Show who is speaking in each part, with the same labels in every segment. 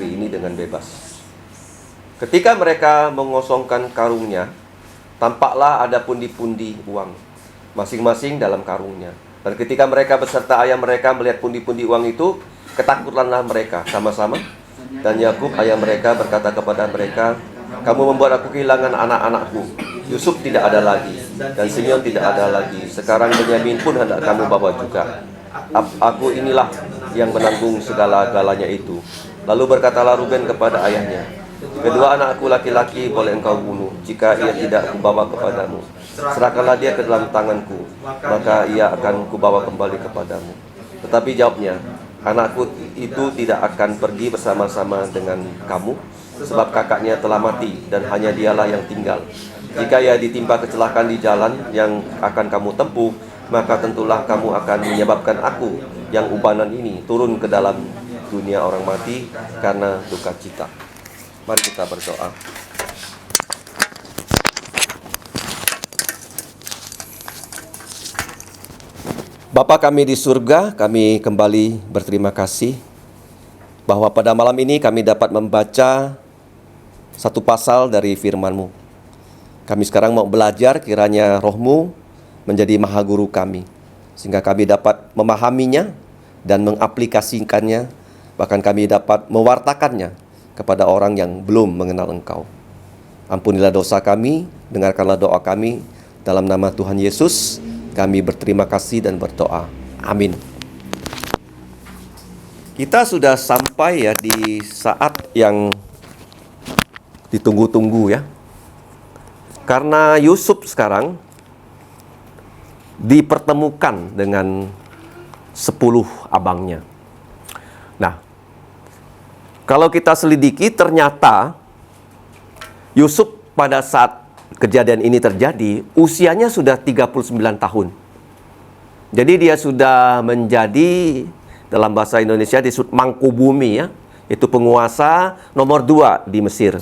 Speaker 1: negeri ini dengan bebas. Ketika mereka mengosongkan karungnya, tampaklah ada pundi-pundi uang, masing-masing dalam karungnya. Dan ketika mereka beserta ayah mereka melihat pundi-pundi uang itu, ketakutlanlah mereka sama-sama. Dan Yakub ayah mereka berkata kepada mereka, "Kamu membuat aku kehilangan anak-anakku. Yusuf tidak ada lagi, dan Simeon tidak ada lagi. Sekarang Benyamin pun hendak kamu bawa juga. Aku inilah yang menanggung segala-galanya itu." Lalu berkatalah Ruben kepada ayahnya, "Kedua anakku laki-laki boleh engkau bunuh, jika ia tidak kubawa kepadamu. Serahkanlah dia ke dalam tanganku, maka ia akan kubawa kembali kepadamu." Tetapi jawabnya, "Anakku itu tidak akan pergi bersama-sama dengan kamu, sebab kakaknya telah mati dan hanya dialah yang tinggal. Jika ia ditimpa kecelakaan di jalan yang akan kamu tempuh, maka tentulah kamu akan menyebabkan aku yang ubanan ini turun ke dalam dunia orang mati karena duka cita." Mari kita berdoa. Bapa kami di surga, kami kembali berterima kasih bahwa pada malam ini kami dapat membaca satu pasal dari firman-Mu. Kami sekarang mau belajar, kiranya Roh-Mu menjadi maha guru kami, sehingga kami dapat memahaminya dan mengaplikasikannya, bahkan kami dapat mewartakannya kepada orang yang belum mengenal Engkau. Ampunilah dosa kami, dengarkanlah doa kami, dalam nama Tuhan Yesus kami berterima kasih dan berdoa. Amin. Kita sudah sampai ya di saat yang ditunggu-tunggu ya. Karena Yusuf sekarang dipertemukan dengan 10 abangnya. Nah, kalau kita selidiki ternyata Yusuf pada saat kejadian ini terjadi, usianya sudah 39 tahun. Jadi dia sudah menjadi, dalam bahasa Indonesia disebut mangkubumi ya. Itu penguasa nomor 2 di Mesir.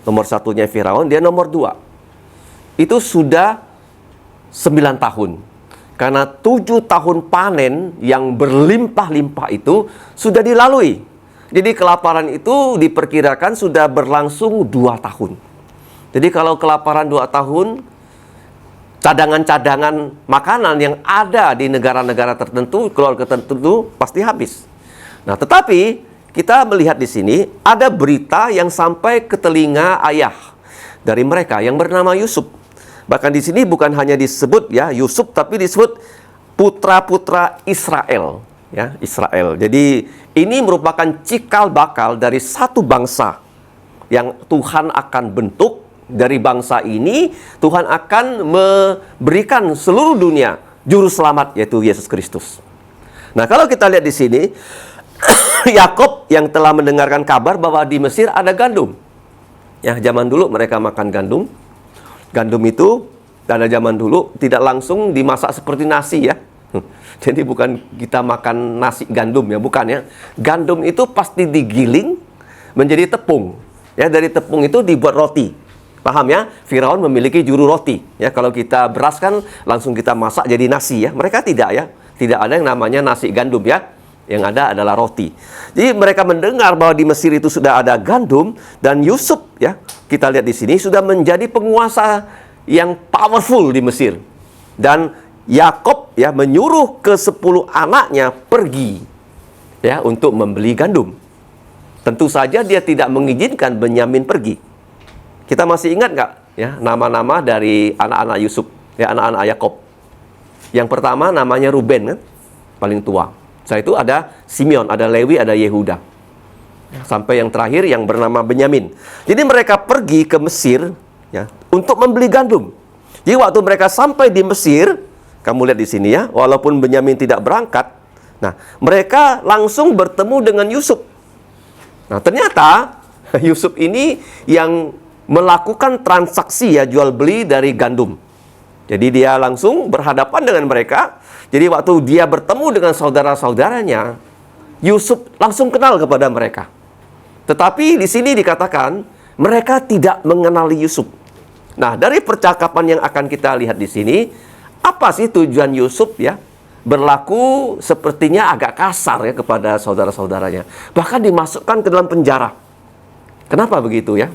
Speaker 1: Nomor satunya Firaun, dia nomor 2. Itu sudah 9 tahun. Karena 7 tahun panen yang berlimpah-limpah itu sudah dilalui. Jadi kelaparan itu diperkirakan sudah berlangsung 2 tahun. Jadi kalau kelaparan 2 tahun, cadangan-cadangan makanan yang ada di negara-negara tertentu, keluarga tertentu pasti habis. Nah, tetapi kita melihat di sini ada berita yang sampai ke telinga ayah dari mereka yang bernama Yusuf. Bahkan di sini bukan hanya disebut ya Yusuf, tapi disebut putra-putra Israel, ya, Israel. Jadi ini merupakan cikal bakal dari satu bangsa yang Tuhan akan bentuk. Dari bangsa ini Tuhan akan memberikan seluruh dunia juru selamat, yaitu Yesus Kristus. Nah, kalau kita lihat di sini Yakub yang telah mendengarkan kabar bahwa di Mesir ada gandum. Ya, zaman dulu mereka makan gandum. Gandum itu pada zaman dulu tidak langsung dimasak seperti nasi ya. Jadi bukan kita makan nasi gandum ya, bukan ya. Gandum itu pasti digiling menjadi tepung. Ya, dari tepung itu dibuat roti. Paham ya? Firaun memiliki juru roti. Ya, kalau kita beras kan langsung kita masak jadi nasi ya. Mereka tidak ya. Tidak ada yang namanya nasi gandum ya. Yang ada adalah roti. Jadi mereka mendengar bahwa di Mesir itu sudah ada gandum, dan Yusuf ya, kita lihat di sini sudah menjadi penguasa yang powerful di Mesir. Dan Yakub ya menyuruh ke 10 anaknya pergi ya untuk membeli gandum. Tentu saja dia tidak mengizinkan Benyamin pergi. Kita masih ingat nggak ya nama-nama dari anak-anak Yusuf, ya anak-anak Yakub. Yang pertama namanya Ruben kan, paling tua. Setelah itu ada Simeon, ada Lewi, ada Yehuda. Sampai yang terakhir yang bernama Benyamin. Jadi mereka pergi ke Mesir ya untuk membeli gandum. Jadi waktu mereka sampai di Mesir, kamu lihat di sini ya, walaupun Benyamin tidak berangkat, nah mereka langsung bertemu dengan Yusuf. Nah, ternyata Yusuf ini yang melakukan transaksi ya jual beli dari gandum. Jadi dia langsung berhadapan dengan mereka. Jadi waktu dia bertemu dengan saudara-saudaranya, Yusuf langsung kenal kepada mereka. Tetapi di sini dikatakan mereka tidak mengenali Yusuf. Nah, dari percakapan yang akan kita lihat di sini, apa sih tujuan Yusuf ya berlaku sepertinya agak kasar ya kepada saudara-saudaranya. Bahkan dimasukkan ke dalam penjara. Kenapa begitu ya?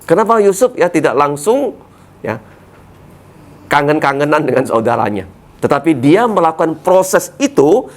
Speaker 1: Kenapa Yusuf ya tidak langsung ya kangen-kangenan dengan saudaranya? Tetapi dia melakukan proses itu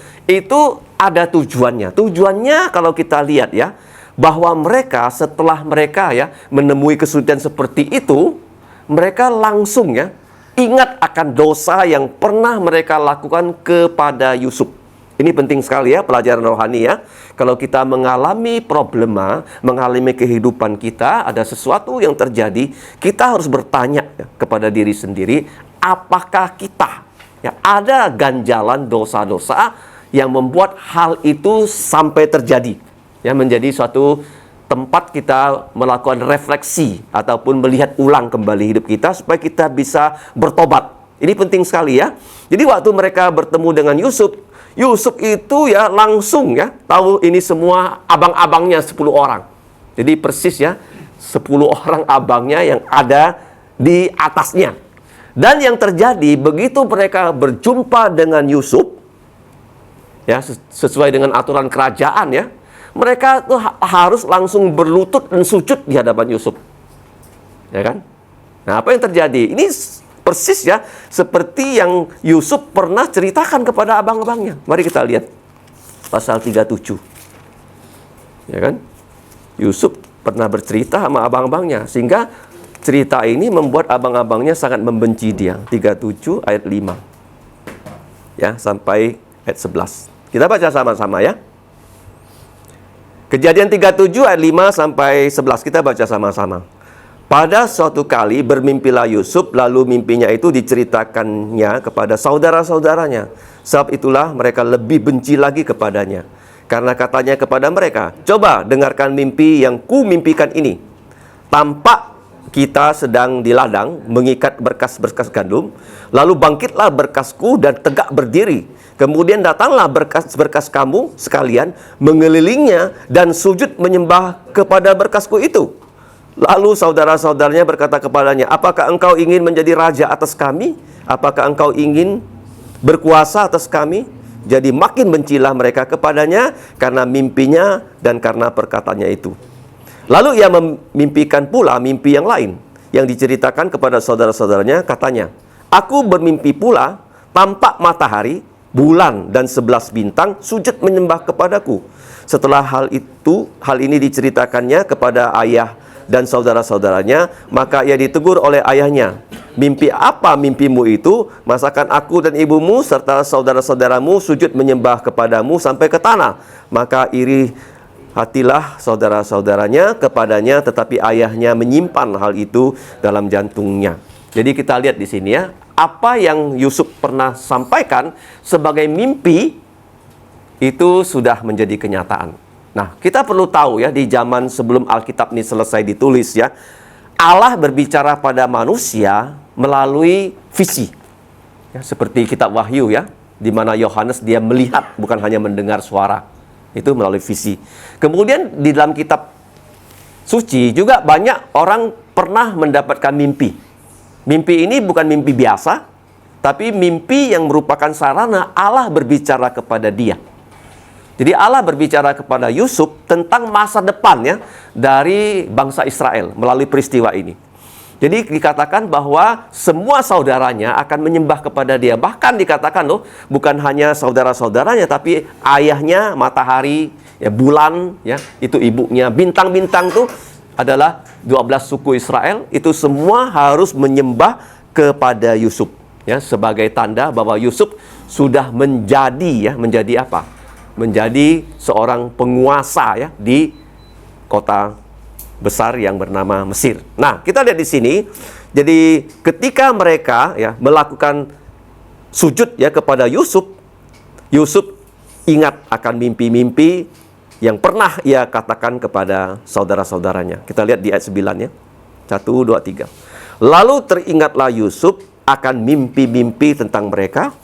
Speaker 1: ada tujuannya. Tujuannya kalau kita lihat ya, bahwa mereka setelah mereka ya menemui kesulitan seperti itu, mereka langsung ya ingat akan dosa yang pernah mereka lakukan kepada Yusuf. Ini penting sekali ya, pelajaran rohani ya. Kalau kita mengalami problema, mengalami kehidupan kita, ada sesuatu yang terjadi, kita harus bertanya ya, kepada diri sendiri, apakah kita ya ada ganjalan dosa-dosa yang membuat hal itu sampai terjadi, ya, menjadi suatu tempat kita melakukan refleksi ataupun melihat ulang kembali hidup kita supaya kita bisa bertobat. Ini penting sekali ya. Jadi waktu mereka bertemu dengan Yusuf itu ya langsung ya tahu ini semua abang-abangnya 10 orang. Jadi persis ya 10 orang abangnya yang ada di atasnya. Dan yang terjadi begitu mereka berjumpa dengan Yusuf, ya sesuai dengan aturan kerajaan ya, mereka tuh harus langsung berlutut dan sujud di hadapan Yusuf. Ya kan? Nah, apa yang terjadi? Ini persis ya seperti yang Yusuf pernah ceritakan kepada abang-abangnya. Mari kita lihat pasal 37. Ya kan? Yusuf pernah bercerita sama abang-abangnya sehingga cerita ini membuat abang-abangnya sangat membenci dia. 37 ayat 5. Ya, sampai ayat 11. Kita baca sama-sama ya. Kejadian 37 ayat 5 sampai 11 kita baca sama-sama. Pada suatu kali bermimpilah Yusuf, lalu mimpinya itu diceritakannya kepada saudara-saudaranya. Sebab itulah mereka lebih benci lagi kepadanya. Karena katanya kepada mereka, coba dengarkan mimpi yang ku mimpikan ini. Tampak kita sedang di ladang mengikat berkas-berkas gandum, lalu bangkitlah berkasku dan tegak berdiri. Kemudian datanglah berkas-berkas kamu sekalian mengelilingnya dan sujud menyembah kepada berkasku itu. Lalu saudara-saudaranya berkata kepadanya, apakah engkau ingin menjadi raja atas kami? Apakah engkau ingin berkuasa atas kami? Jadi makin bencilah mereka kepadanya karena mimpinya dan karena perkataannya itu. Lalu ia memimpikan pula mimpi yang lain yang diceritakan kepada saudara-saudaranya, katanya, aku bermimpi pula tampak matahari, bulan dan 11 bintang sujud menyembah kepadaku. Setelah hal ini diceritakannya kepada ayah dan saudara-saudaranya, maka ia ditegur oleh ayahnya. Mimpi apa mimpimu itu? Masakan aku dan ibumu serta saudara-saudaramu sujud menyembah kepadamu sampai ke tanah. Maka iri hatilah saudara-saudaranya kepadanya, tetapi ayahnya menyimpan hal itu dalam jantungnya. Jadi kita lihat di sini ya, apa yang Yusuf pernah sampaikan sebagai mimpi itu sudah menjadi kenyataan. Nah, kita perlu tahu ya, di zaman sebelum Alkitab ini selesai ditulis ya, Allah berbicara pada manusia melalui visi. Ya, seperti kitab Wahyu ya, di mana Yohanes dia melihat, bukan hanya mendengar suara. Itu melalui visi. Kemudian di dalam kitab suci juga banyak orang pernah mendapatkan mimpi. Mimpi ini bukan mimpi biasa, tapi mimpi yang merupakan sarana Allah berbicara kepada dia. Jadi Allah berbicara kepada Yusuf tentang masa depan ya dari bangsa Israel melalui peristiwa ini. Jadi dikatakan bahwa semua saudaranya akan menyembah kepada dia. Bahkan dikatakan loh, bukan hanya saudara-saudaranya, tapi ayahnya, matahari, ya, bulan, ya, itu ibunya. Bintang-bintang tuh adalah 12 suku Israel. Itu semua harus menyembah kepada Yusuf. Ya, sebagai tanda bahwa Yusuf sudah menjadi, ya, menjadi apa? Menjadi seorang penguasa ya di kota besar yang bernama Mesir. Nah, kita lihat di sini. Jadi ketika mereka ya melakukan sujud ya kepada Yusuf, Yusuf ingat akan mimpi-mimpi yang pernah ia katakan kepada saudara-saudaranya. Kita lihat di ayat 9 ya. 1, 2, 3. Lalu teringatlah Yusuf akan mimpi-mimpi tentang mereka.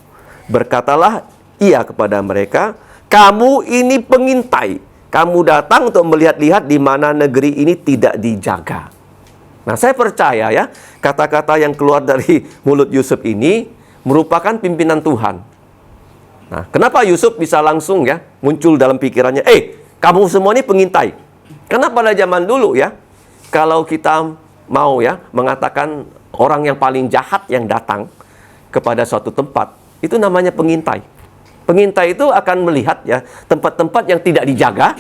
Speaker 1: Berkatalah ia kepada mereka, kamu ini pengintai. Kamu datang untuk melihat-lihat di mana negeri ini tidak dijaga. Nah, saya percaya ya, kata-kata yang keluar dari mulut Yusuf ini merupakan pimpinan Tuhan. Nah, kenapa Yusuf bisa langsung ya muncul dalam pikirannya, kamu semua ini pengintai. Karena pada zaman dulu ya, kalau kita mau ya mengatakan orang yang paling jahat yang datang kepada suatu tempat, itu namanya pengintai. Pengintai itu akan melihat ya tempat-tempat yang tidak dijaga,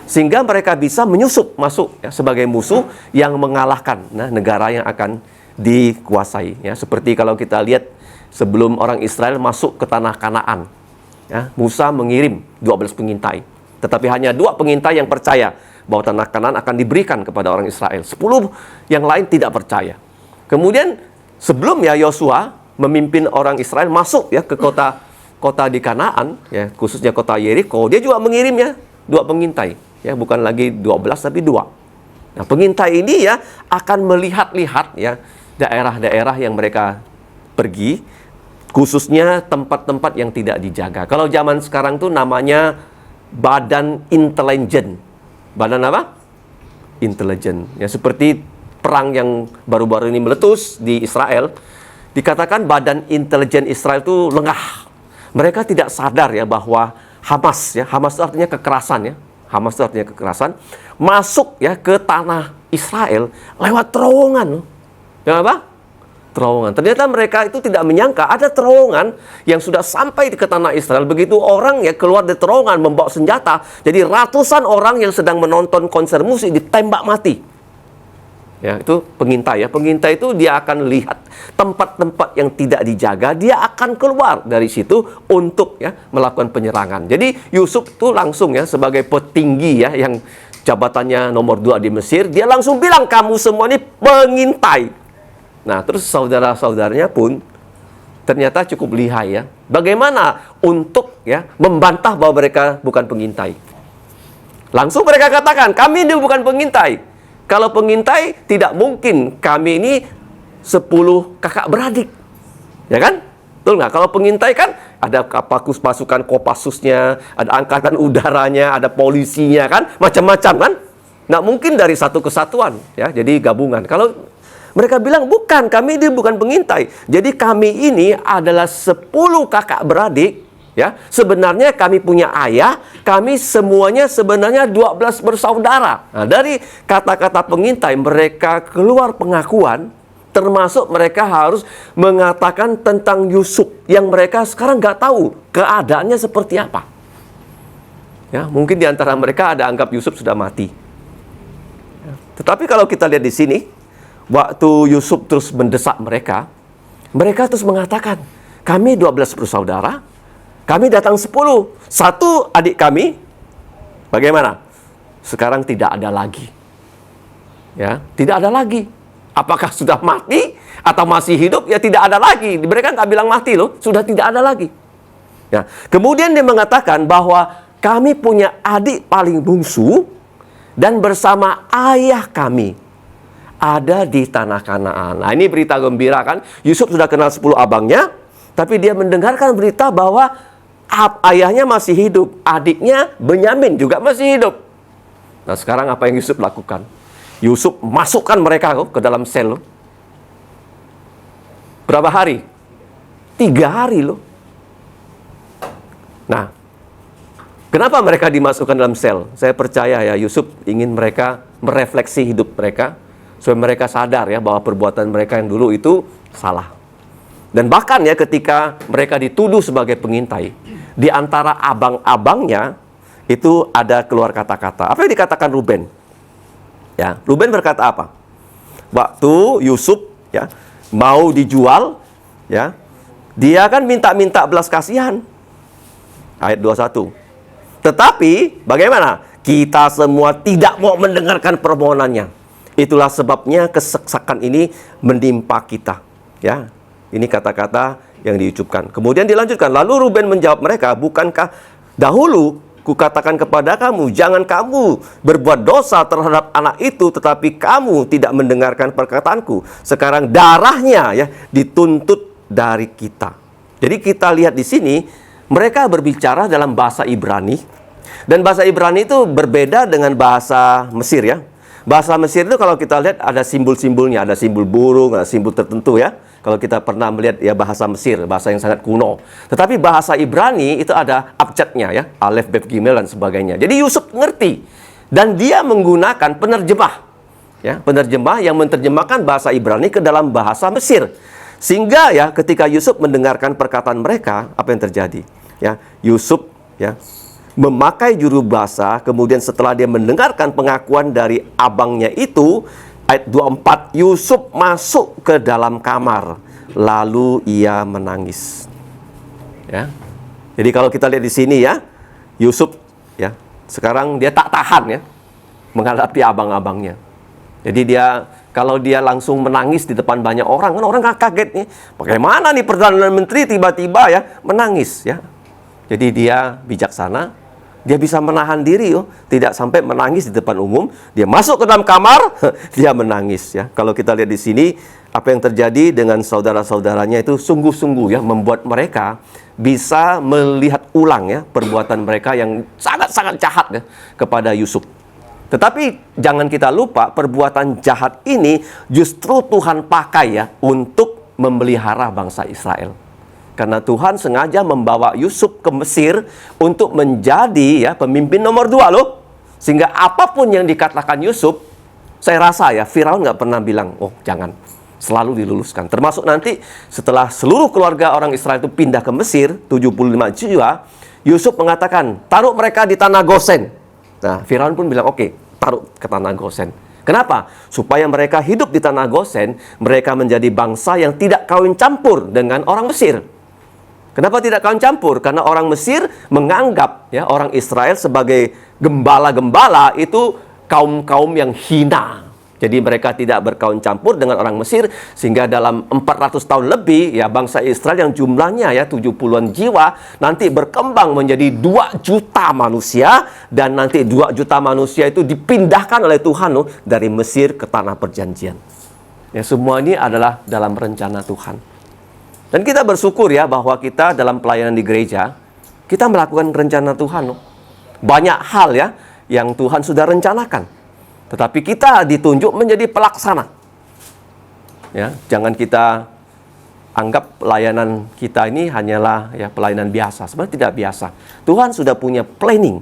Speaker 1: sehingga mereka bisa menyusup masuk ya, sebagai musuh yang mengalahkan negara yang akan dikuasai. Ya, seperti kalau kita lihat sebelum orang Israel masuk ke tanah Kanaan, ya, Musa mengirim 12 pengintai. Tetapi hanya 2 pengintai yang percaya bahwa tanah Kanaan akan diberikan kepada orang Israel. 10 yang lain tidak percaya. Kemudian sebelum ya Yosua memimpin orang Israel masuk ya ke kota di Kanaan, ya, khususnya kota Yeriko, dia juga mengirimnya 2 pengintai. Ya, bukan lagi 12 tapi 2. Nah, pengintai ini ya akan melihat-lihat ya daerah-daerah yang mereka pergi, khususnya tempat-tempat yang tidak dijaga. Kalau zaman sekarang tuh namanya badan intelijen. Badan apa? Intelijen. Ya, seperti perang yang baru-baru ini meletus di Israel, dikatakan badan intelijen Israel itu lengah. Mereka tidak sadar ya bahwa Hamas ya, Hamas itu artinya kekerasan ya. Hamas itu artinya kekerasan, masuk ya ke tanah Israel lewat terowongan. Kenapa? Terowongan. Ternyata mereka itu tidak menyangka ada terowongan yang sudah sampai ke tanah Israel. Begitu orang ya keluar dari terowongan membawa senjata, jadi ratusan orang yang sedang menonton konser musik ditembak mati. Ya, itu pengintai ya. Pengintai itu dia akan lihat tempat-tempat yang tidak dijaga, dia akan keluar dari situ untuk ya melakukan penyerangan. Jadi Yusuf itu langsung ya sebagai petinggi ya yang jabatannya nomor 2 di Mesir, dia langsung bilang kamu semua ini pengintai. Nah, terus saudara-saudaranya pun ternyata cukup lihai ya. Bagaimana untuk ya membantah bahwa mereka bukan pengintai? Langsung mereka katakan, kami ini bukan pengintai. Kalau pengintai, tidak mungkin kami ini 10 kakak beradik. Ya kan? Betul nggak? Kalau pengintai kan ada pasukan Kopassusnya, ada angkatan udaranya, ada polisinya kan, macam-macam kan? Nggak mungkin dari satu kesatuan, ya. Jadi gabungan. Kalau mereka bilang, bukan, kami ini bukan pengintai. Jadi kami ini adalah 10 kakak beradik. Ya, sebenarnya kami punya ayah, kami semuanya sebenarnya 12 bersaudara. Nah, dari kata-kata pengintai, mereka keluar pengakuan, termasuk mereka harus mengatakan tentang Yusuf, yang mereka sekarang nggak tahu keadaannya seperti apa. Ya, mungkin di antara mereka ada anggap Yusuf sudah mati. Ya, tetapi kalau kita lihat di sini, waktu Yusuf terus mendesak mereka, mereka terus mengatakan, kami 12 bersaudara, kami datang 10. Satu adik kami, bagaimana? Sekarang tidak ada lagi. Ya, tidak ada lagi. Apakah sudah mati atau masih hidup? Ya tidak ada lagi. Mereka nggak bilang mati loh, sudah tidak ada lagi. Ya, kemudian dia mengatakan bahwa kami punya adik paling bungsu dan bersama ayah kami ada di tanah Kanaan. Nah, ini berita gembira kan? Yusuf sudah kenal 10 abangnya, tapi dia mendengarkan berita bahwa ayahnya masih hidup, adiknya Benyamin juga masih hidup. Nah, sekarang apa yang Yusuf lakukan? Yusuf masukkan mereka ke dalam sel. Berapa hari? 3 hari loh. Nah, kenapa mereka dimasukkan dalam sel? Saya percaya ya, Yusuf ingin mereka merefleksi hidup mereka, supaya mereka sadar ya bahwa perbuatan mereka yang dulu itu salah. Dan bahkan ya ketika mereka dituduh sebagai pengintai, di antara abang-abangnya itu ada keluar kata-kata. Apa yang dikatakan Ruben? Ya, Ruben berkata apa? Waktu Yusuf ya mau dijual, ya, dia kan minta belas kasihan. Ayat 21. Tetapi bagaimana? Kita semua tidak mau mendengarkan permohonannya. Itulah sebabnya kesesakan ini menimpa kita. Ya, ini kata-kata yang diucapkan. Kemudian dilanjutkan, lalu Ruben menjawab mereka, bukankah dahulu kukatakan kepada kamu, jangan kamu berbuat dosa terhadap anak itu, tetapi kamu tidak mendengarkan perkataanku. Sekarang darahnya ya dituntut dari kita. Jadi kita lihat di sini, mereka berbicara dalam bahasa Ibrani, dan bahasa Ibrani itu berbeda dengan bahasa Mesir ya. Bahasa Mesir itu kalau kita lihat ada simbol-simbolnya, ada simbol burung, ada simbol tertentu ya. Kalau kita pernah melihat ya bahasa Mesir, bahasa yang sangat kuno. Tetapi bahasa Ibrani itu ada abjadnya ya, alef, bef, gimel dan sebagainya. Jadi Yusuf ngerti Dan dia menggunakan penerjemah, ya, penerjemah yang menerjemahkan bahasa Ibrani ke dalam bahasa Mesir. Sehingga ya ketika Yusuf mendengarkan perkataan mereka, apa yang terjadi? Ya, Yusuf ya memakai juru bahasa, kemudian setelah dia mendengarkan pengakuan dari abangnya itu, ayat 24, Yusuf masuk ke dalam kamar, lalu ia menangis. Ya. Jadi kalau kita lihat di sini ya, Yusuf ya, sekarang dia tak tahan ya menghadapi abang-abangnya. Jadi dia kalau dia langsung menangis di depan banyak orang, kan orang kaget nih. Bagaimana nih Perdana Menteri tiba-tiba ya menangis ya. Jadi dia bijaksana, dia bisa menahan diri tidak sampai menangis di depan umum. Dia masuk ke dalam kamar, dia menangis ya. Kalau kita lihat di sini apa yang terjadi dengan saudara-saudaranya itu sungguh-sungguh ya membuat mereka bisa melihat ulang ya perbuatan mereka yang sangat-sangat jahat ya kepada Yusuf. Tetapi jangan kita lupa perbuatan jahat ini justru Tuhan pakai ya untuk memelihara bangsa Israel. Karena Tuhan sengaja membawa Yusuf ke Mesir untuk menjadi ya pemimpin nomor 2 loh. Sehingga apapun yang dikatakan Yusuf, saya rasa ya Firaun nggak pernah bilang, oh jangan, selalu diluluskan. Termasuk nanti setelah seluruh keluarga orang Israel itu pindah ke Mesir, 75 jiwa, Yusuf mengatakan, taruh mereka di tanah Gosen. Nah, Firaun pun bilang, oke, taruh ke tanah Gosen. Kenapa? Supaya mereka hidup di tanah Gosen, mereka menjadi bangsa yang tidak kawin campur dengan orang Mesir. Kenapa tidak kawin campur? Karena orang Mesir menganggap ya orang Israel sebagai gembala-gembala itu kaum-kaum yang hina. Jadi mereka tidak berkawin campur dengan orang Mesir, sehingga dalam 400 tahun lebih ya bangsa Israel yang jumlahnya ya 70-an jiwa nanti berkembang menjadi 2 juta manusia, dan nanti 2 juta manusia itu dipindahkan oleh Tuhan dari Mesir ke tanah perjanjian. Ya, semua ini adalah dalam rencana Tuhan. Dan kita bersyukur ya bahwa kita dalam pelayanan di gereja kita melakukan rencana Tuhan. Banyak hal ya yang Tuhan sudah rencanakan. Tetapi kita ditunjuk menjadi pelaksana. Ya, jangan kita anggap pelayanan kita ini hanyalah ya pelayanan biasa. Sebenarnya tidak biasa. Tuhan sudah punya planning.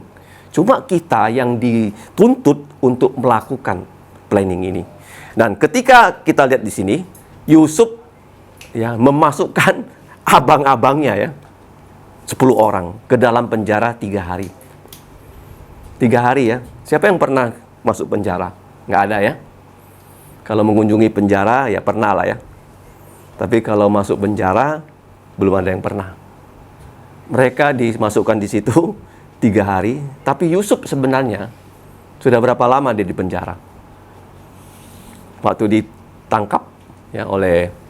Speaker 1: Cuma kita yang dituntut untuk melakukan planning ini. Dan ketika kita lihat di sini, Yusuf ya memasukkan abang-abangnya ya 10 orang ke dalam penjara 3 hari. 3 hari ya. Siapa yang pernah masuk penjara? Nggak ada ya. Kalau mengunjungi penjara ya pernah lah ya. Tapi kalau masuk penjara belum ada yang pernah. Mereka dimasukkan di situ 3 hari. Tapi Yusuf sebenarnya sudah berapa lama dia di penjara? Waktu ditangkap ya oleh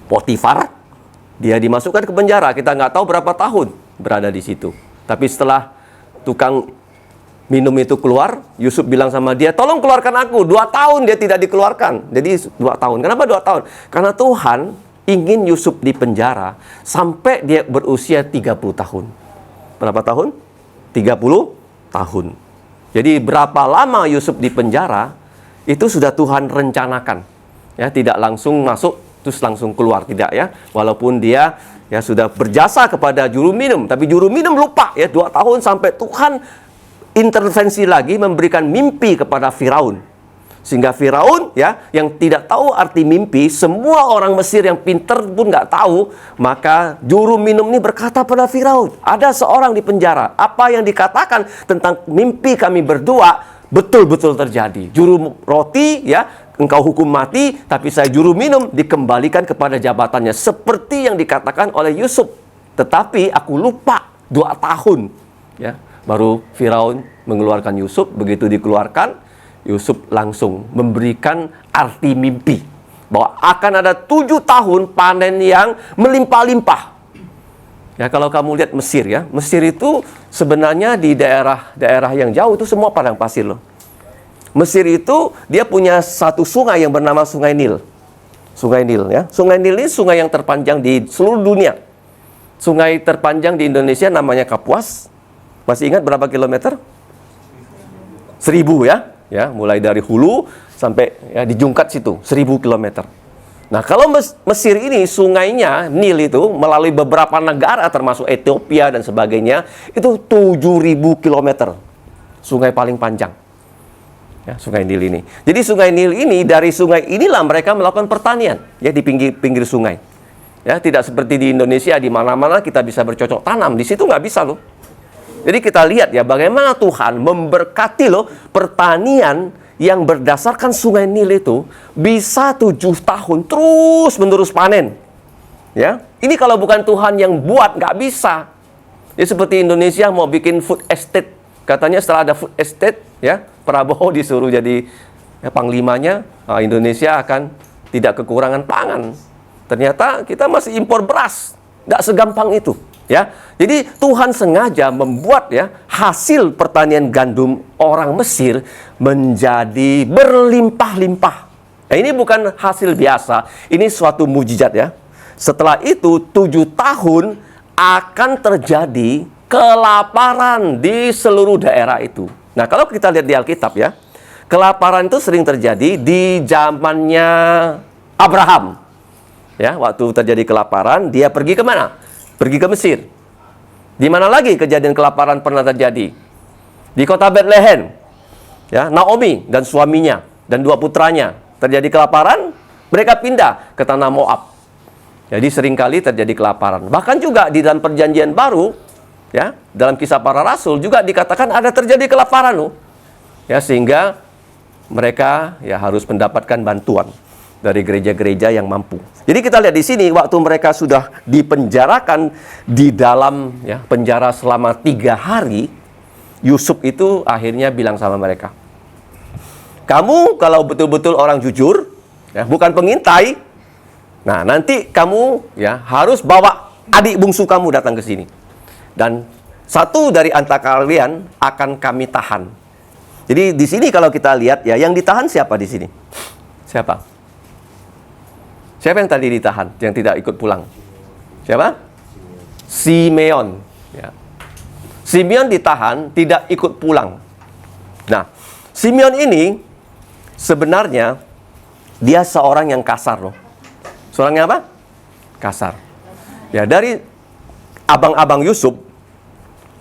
Speaker 1: Potifar, dia dimasukkan ke penjara. Kita nggak tahu berapa tahun berada di situ. Tapi setelah tukang minum itu keluar, Yusuf bilang sama dia, tolong keluarkan aku. 2 tahun dia tidak dikeluarkan. Jadi 2 tahun. Kenapa 2 tahun? Karena Tuhan ingin Yusuf di penjara sampai dia berusia 30 tahun. Berapa tahun? 30 tahun. Jadi berapa lama Yusuf di penjara, itu sudah Tuhan rencanakan. Ya, tidak langsung masuk, terus langsung keluar. Tidak ya. Walaupun dia ya sudah berjasa kepada juru minum. Tapi juru minum lupa ya 2 tahun sampai Tuhan intervensi lagi memberikan mimpi kepada Firaun. Sehingga Firaun ya yang tidak tahu arti mimpi, semua orang Mesir yang pintar pun nggak tahu, maka juru minum ini berkata pada Firaun, ada seorang di penjara. Apa yang dikatakan tentang mimpi kami berdua betul-betul terjadi. Juru roti ya engkau hukum mati, tapi saya juru minum dikembalikan kepada jabatannya seperti yang dikatakan oleh Yusuf. Tetapi aku lupa 2 tahun ya. Baru Firaun mengeluarkan Yusuf. Begitu dikeluarkan, Yusuf langsung memberikan arti mimpi bahwa akan ada 7 tahun panen yang melimpah-limpah. Ya, kalau kamu lihat Mesir ya, Mesir itu sebenarnya di daerah yang jauh itu semua padang pasir loh. Mesir itu dia punya satu sungai yang bernama Sungai Nil. Sungai Nil ya. Sungai Nil ini sungai yang terpanjang di seluruh dunia. Sungai terpanjang di Indonesia namanya Kapuas. Masih ingat berapa kilometer? 1000 ya. Ya, mulai dari hulu sampai ya di Jungkat situ, 1000 kilometer. Nah, kalau Mesir ini sungainya Nil itu melalui beberapa negara termasuk Ethiopia dan sebagainya, itu 7000 kilometer. Sungai paling panjang. Ya, Sungai Nil ini. Jadi Sungai Nil ini, dari sungai inilah mereka melakukan pertanian, ya, di pinggir sungai. Ya, tidak seperti di Indonesia, di mana-mana kita bisa bercocok tanam. Di situ nggak bisa loh. Jadi kita lihat ya bagaimana Tuhan memberkati loh pertanian yang berdasarkan Sungai Nil itu bisa 7 tahun terus menerus panen. Ya, ini kalau bukan Tuhan yang buat nggak bisa. Ya, seperti Indonesia mau bikin food estate, katanya setelah ada food estate, ya Prabowo disuruh jadi panglimanya, Indonesia akan tidak kekurangan pangan. Ternyata kita masih impor beras, nggak segampang itu. Ya, jadi Tuhan sengaja membuat ya hasil pertanian gandum orang Mesir menjadi berlimpah-limpah. Nah, ini bukan hasil biasa, ini suatu mujizat ya. Setelah itu 7 tahun akan terjadi kelaparan di seluruh daerah itu. Nah, kalau kita lihat di Alkitab ya, kelaparan itu sering terjadi di zamannya Abraham. Ya, waktu terjadi kelaparan, dia pergi ke mana? Pergi ke Mesir. Di mana lagi kejadian kelaparan pernah terjadi? Di kota Bethlehem. Ya, Naomi dan suaminya dan 2 putranya terjadi kelaparan, mereka pindah ke tanah Moab. Jadi seringkali terjadi kelaparan. Bahkan juga di dalam perjanjian baru, ya, dalam Kisah Para Rasul juga dikatakan ada terjadi kelaparan loh. Ya, sehingga mereka ya harus mendapatkan bantuan dari gereja-gereja yang mampu. Jadi kita lihat di sini waktu mereka sudah dipenjarakan di dalam ya penjara selama 3 hari, Yusuf itu akhirnya bilang sama mereka, "Kamu kalau betul-betul orang jujur, ya, bukan pengintai, nah nanti kamu ya harus bawa adik bungsu kamu datang ke sini. Dan satu dari antara kalian akan kami tahan." Jadi di sini kalau kita lihat ya, yang ditahan siapa di sini? Siapa? Siapa yang tadi ditahan, yang tidak ikut pulang? Siapa? Simeon. Ya. Simeon ditahan, tidak ikut pulang. Nah, Simeon ini sebenarnya dia seorang yang kasar loh. Seorang yang apa? Kasar. Ya, dari abang-abang Yusuf,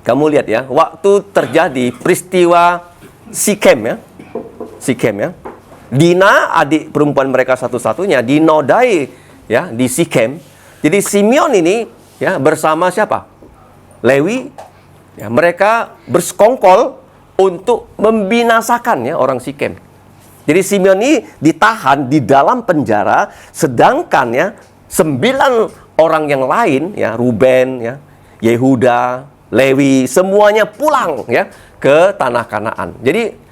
Speaker 1: kamu lihat ya, waktu terjadi peristiwa Sikem ya. Sikem ya. Dina, adik perempuan mereka satu-satunya, dinodai ya di Sikem. Jadi Simeon ini ya bersama siapa? Lewi. Ya, mereka bersekongkol untuk membinasakan ya orang Sikem. Jadi Simeon ini ditahan di dalam penjara, sedangkan ya 9 orang yang lain ya, Ruben ya, Yehuda, Lewi, semuanya pulang ya ke tanah Kanaan. Jadi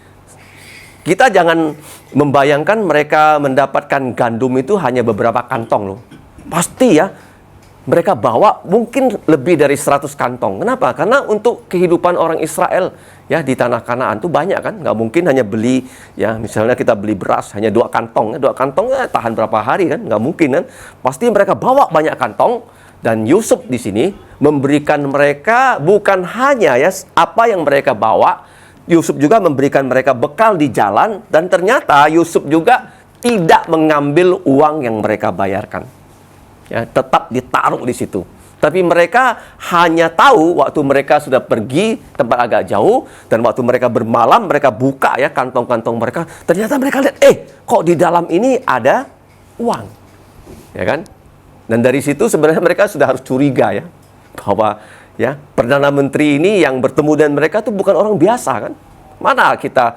Speaker 1: kita jangan membayangkan mereka mendapatkan gandum itu hanya beberapa kantong loh. Pasti ya, mereka bawa mungkin lebih dari 100 kantong. Kenapa? Karena untuk kehidupan orang Israel ya di tanah Kanaan itu banyak kan. Nggak mungkin hanya beli, ya misalnya kita beli beras hanya 2 kantong. 2 kantong ya, tahan berapa hari kan? Nggak mungkin kan. Pasti mereka bawa banyak kantong. Dan Yusuf di sini memberikan mereka bukan hanya ya apa yang mereka bawa, Yusuf juga memberikan mereka bekal di jalan, dan ternyata Yusuf juga tidak mengambil uang yang mereka bayarkan. Ya, tetap ditaruh di situ. Tapi mereka hanya tahu waktu mereka sudah pergi tempat agak jauh, dan waktu mereka bermalam, mereka buka ya kantong-kantong mereka. Ternyata mereka lihat, kok di dalam ini ada uang. Ya kan? Dan dari situ sebenarnya mereka sudah harus curiga ya, bahwa ya, Perdana Menteri ini yang bertemu dengan mereka tuh bukan orang biasa kan. Mana kita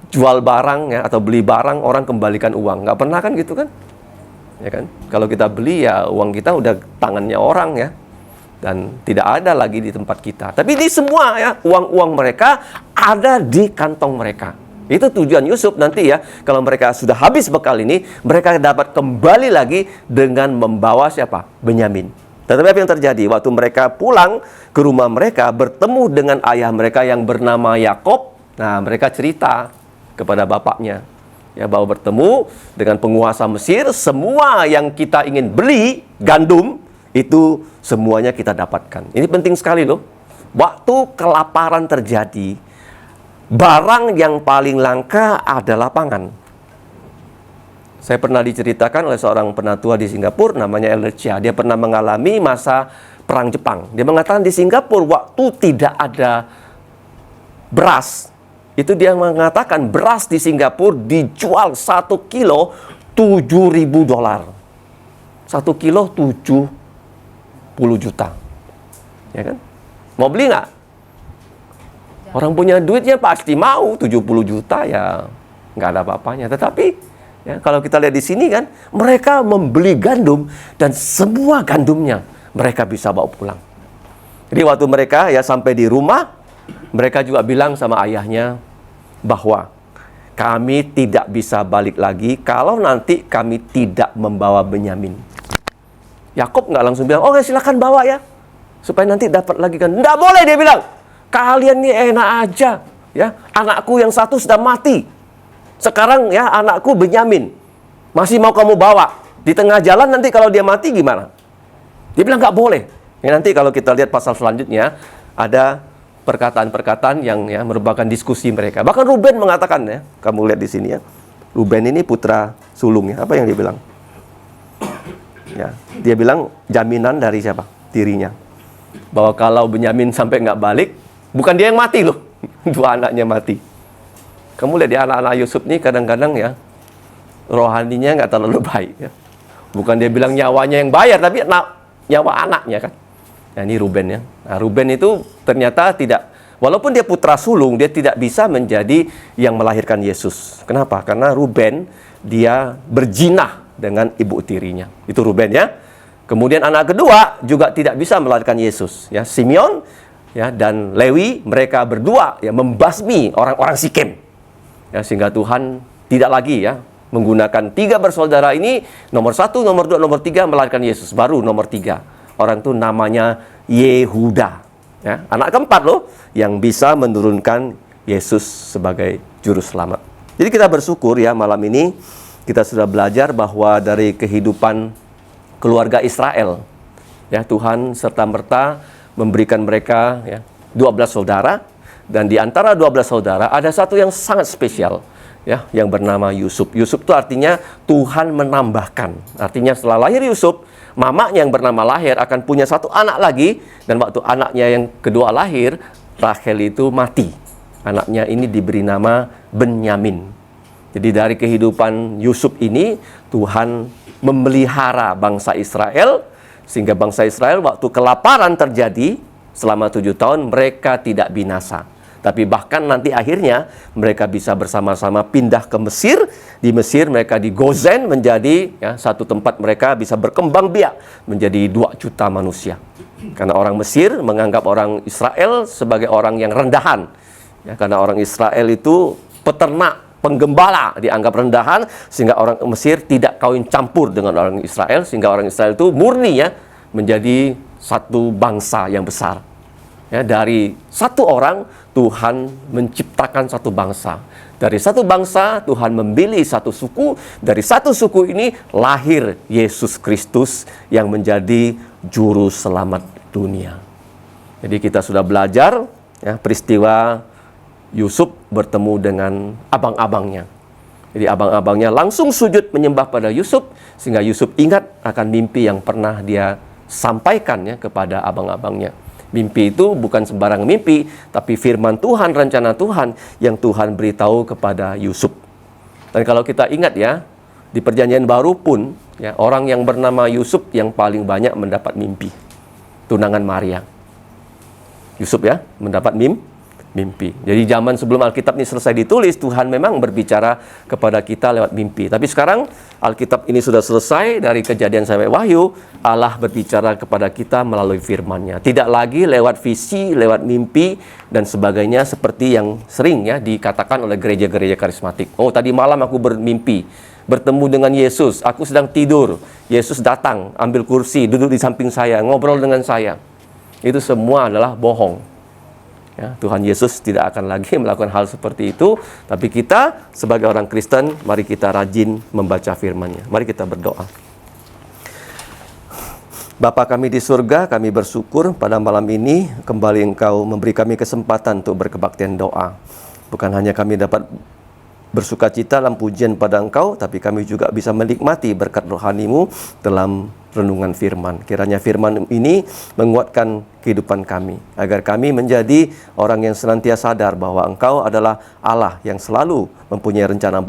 Speaker 1: jual barang ya atau beli barang, orang kembalikan uang. Nggak pernah kan gitu kan. Ya kan? Kalau kita beli ya uang kita udah tangannya orang ya. Dan tidak ada lagi di tempat kita. Tapi di semua ya, uang-uang mereka ada di kantong mereka. Itu tujuan Yusuf nanti ya. Kalau mereka sudah habis bekal ini, mereka dapat kembali lagi dengan membawa siapa? Benyamin. Tetapi apa yang terjadi? Waktu mereka pulang ke rumah mereka, bertemu dengan ayah mereka yang bernama Yakob. Nah, mereka cerita kepada bapaknya, ya, bahwa bertemu dengan penguasa Mesir, semua yang kita ingin beli, gandum, itu semuanya kita dapatkan. Ini penting sekali loh. Waktu kelaparan terjadi, barang yang paling langka adalah pangan. Saya pernah diceritakan oleh seorang penatua di Singapura, namanya Elder Chia. Dia pernah mengalami masa perang Jepang. Dia mengatakan di Singapura waktu tidak ada beras, Itu dia mengatakan beras di Singapura dijual 1 kilo $7.000. 1 kilo 70 juta. Ya kan? Mau beli nggak? Orang punya duitnya pasti mau. 70 juta ya nggak ada apa-apanya. Tetapi ya, kalau kita lihat di sini kan, mereka membeli gandum dan semua gandumnya mereka bisa bawa pulang. Jadi waktu mereka ya sampai di rumah, mereka juga bilang sama ayahnya bahwa kami tidak bisa balik lagi kalau nanti kami tidak membawa Benyamin. Yakub nggak langsung bilang, oh ya silakan bawa ya, supaya nanti dapat lagi kan. Nggak boleh, dia bilang. Kalian ini enak aja, ya. Anakku yang satu sudah mati. Sekarang ya anakku Benyamin masih mau kamu bawa. Di tengah jalan nanti kalau dia mati gimana? Dia bilang nggak boleh. Ya, nanti kalau kita lihat pasal selanjutnya ada perkataan-perkataan yang ya merupakan diskusi mereka. Bahkan Ruben mengatakan ya, kamu lihat di sini ya. Ruben ini putra sulung ya. Apa yang dia bilang? Ya, dia bilang jaminan dari siapa? Dirinya. Bahwa kalau Benyamin sampai nggak balik, bukan dia yang mati loh, dua anaknya mati. Kamu lihat di anak-anak Yusuf ini kadang-kadang ya, rohaninya nggak terlalu baik ya. Bukan dia bilang nyawanya yang bayar, tapi nyawa anaknya kan. Nah, ini Ruben ya. Nah, Ruben itu ternyata tidak, walaupun dia putra sulung, dia tidak bisa menjadi yang melahirkan Yesus. Kenapa? Karena Ruben, dia berjinah dengan ibu tirinya. Itu Ruben ya. Kemudian anak kedua juga tidak bisa melahirkan Yesus. Ya, Simeon ya, dan Lewi, mereka berdua ya membasmi orang-orang Sikem. Ya, sehingga Tuhan tidak lagi ya menggunakan 3 bersaudara ini, nomor 1, nomor 2, nomor 3 melahirkan Yesus. Baru nomor 3. Orang itu namanya Yehuda. Ya, anak keempat loh yang bisa menurunkan Yesus sebagai juru selamat. Jadi kita bersyukur ya malam ini kita sudah belajar bahwa dari kehidupan keluarga Israel, ya Tuhan serta-merta memberikan mereka ya 12 saudara, dan di antara 12 saudara ada satu yang sangat spesial ya, yang bernama Yusuf. Yusuf itu artinya Tuhan menambahkan. Artinya setelah lahir Yusuf, mamanya yang bernama Lahir akan punya satu anak lagi, dan waktu anaknya yang kedua lahir, Rachel itu mati. Anaknya ini diberi nama Benyamin. Jadi dari kehidupan Yusuf ini Tuhan memelihara bangsa Israel, sehingga bangsa Israel waktu kelaparan terjadi selama 7 tahun mereka tidak binasa. Tapi bahkan nanti akhirnya mereka bisa bersama-sama pindah ke Mesir. Di Mesir mereka di Gozen menjadi ya, satu tempat mereka bisa berkembang biak menjadi 2 juta manusia. Karena orang Mesir menganggap orang Israel sebagai orang yang rendahan. Ya, karena orang Israel itu peternak, penggembala, dianggap rendahan, sehingga orang Mesir tidak kawin campur dengan orang Israel, sehingga orang Israel itu murni ya menjadi satu bangsa yang besar. Ya, dari satu orang Tuhan menciptakan satu bangsa. Dari satu bangsa Tuhan memilih satu suku. Dari satu suku ini lahir Yesus Kristus yang menjadi juru selamat dunia. Jadi kita sudah belajar ya, peristiwa Yusuf bertemu dengan abang-abangnya. Jadi abang-abangnya langsung sujud menyembah pada Yusuf, sehingga Yusuf ingat akan mimpi yang pernah dia sampaikan ya kepada abang-abangnya. Mimpi itu bukan sembarang mimpi, tapi firman Tuhan, rencana Tuhan yang Tuhan beritahu kepada Yusuf. Dan kalau kita ingat ya, di Perjanjian Baru pun ya, orang yang bernama Yusuf yang paling banyak mendapat mimpi. Tunangan Maria. Yusuf ya, mendapat mimpi. Jadi zaman sebelum Alkitab ini selesai ditulis, Tuhan memang berbicara kepada kita lewat mimpi. Tapi sekarang Alkitab ini sudah selesai, dari Kejadian sampai Wahyu, Allah berbicara kepada kita melalui firman-Nya. Tidak lagi lewat visi, lewat mimpi dan sebagainya seperti yang sering ya dikatakan oleh gereja-gereja karismatik. Oh, tadi malam aku bermimpi bertemu dengan Yesus, aku sedang tidur, Yesus datang, ambil kursi, duduk di samping saya, ngobrol dengan saya. Itu semua adalah bohong. Ya, Tuhan Yesus tidak akan lagi melakukan hal seperti itu. Tapi kita sebagai orang Kristen, mari kita rajin membaca firman-Nya. Mari kita berdoa. Bapa kami di surga, kami bersyukur pada malam ini kembali Engkau memberi kami kesempatan untuk berkebaktian doa. Bukan hanya kami dapat bersukacita dalam pujian pada Engkau, tapi kami juga bisa menikmati berkat rohani-Mu dalam renungan firman. Kiranya firman ini menguatkan kehidupan kami, agar kami menjadi orang yang senantiasa sadar bahwa Engkau adalah Allah yang selalu mempunyai rencana